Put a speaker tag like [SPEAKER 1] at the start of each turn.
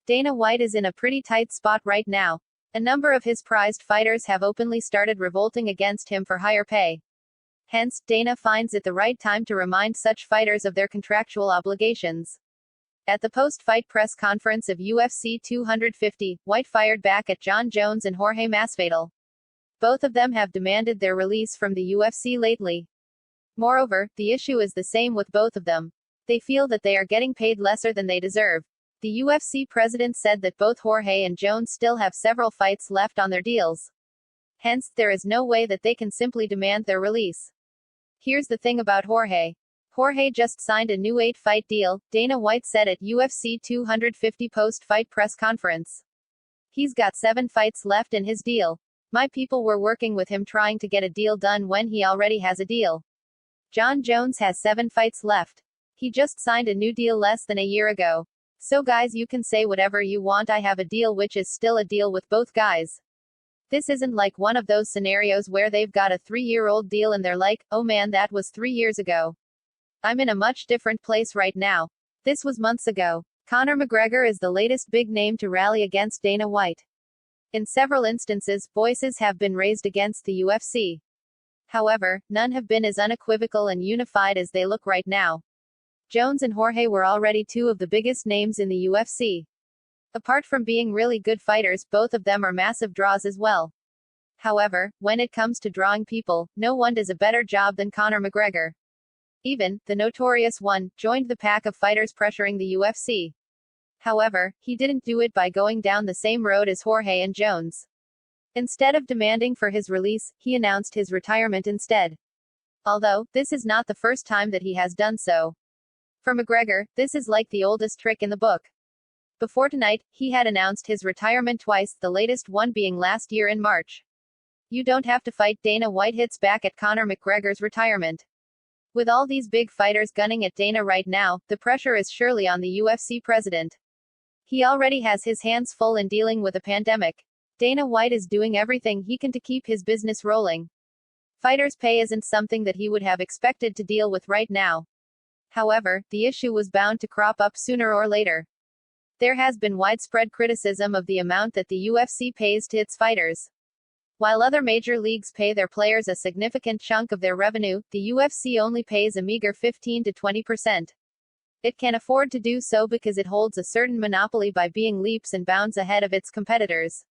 [SPEAKER 1] Dana White is in a pretty tight spot right now. A number of his prized fighters have openly started revolting against him for higher pay. Hence, Dana finds it the right time to remind such fighters of their contractual obligations. At the post-fight press conference of UFC 250, White fired back at Jon Jones and Jorge Masvidal. Both of them have demanded their release from the UFC lately. Moreover, the issue is the same with both of them. They feel that they are getting paid lesser than they deserve. The UFC president said that both Jorge and Jones still have several fights left on their deals. Hence, there is no way that they can simply demand their release. Here's the thing about Jorge. Jorge just signed a new 8-fight deal, Dana White said at UFC 250 post-fight press conference. He's got 7 fights left in his deal. My people were working with him trying to get a deal done when he already has a deal. Jon Jones has 7 fights left. He just signed a new deal less than a year ago. So guys, you can say whatever you want, I have a deal which is still a deal with both guys. This isn't like one of those scenarios where they've got a 3-year-old deal and they're like, oh man, that was 3 years ago. I'm in a much different place right now. This was months ago. Conor McGregor is the latest big name to rally against Dana White. In several instances, voices have been raised against the UFC. However, none have been as unequivocal and unified as they look right now. Jones and Jorge were already 2 of the biggest names in the UFC. Apart from being really good fighters, both of them are massive draws as well. However, when it comes to drawing people, no one does a better job than Conor McGregor. Even, the notorious one, joined the pack of fighters pressuring the UFC. However, he didn't do it by going down the same road as Jorge and Jones. Instead of demanding for his release, he announced his retirement instead. Although, this is not the first time that he has done so. For McGregor, this is like the oldest trick in the book. Before tonight, he had announced his retirement twice, the latest one being last year in March. You don't have to fight, Dana White hits back at Conor McGregor's retirement. With all these big fighters gunning at Dana right now, the pressure is surely on the UFC president. He already has his hands full in dealing with a pandemic. Dana White is doing everything he can to keep his business rolling. Fighters' pay isn't something that he would have expected to deal with right now. However, the issue was bound to crop up sooner or later. There has been widespread criticism of the amount that the UFC pays to its fighters. While other major leagues pay their players a significant chunk of their revenue, the UFC only pays a meager 15 to 20%. It can afford to do so because it holds a certain monopoly by being leaps and bounds ahead of its competitors.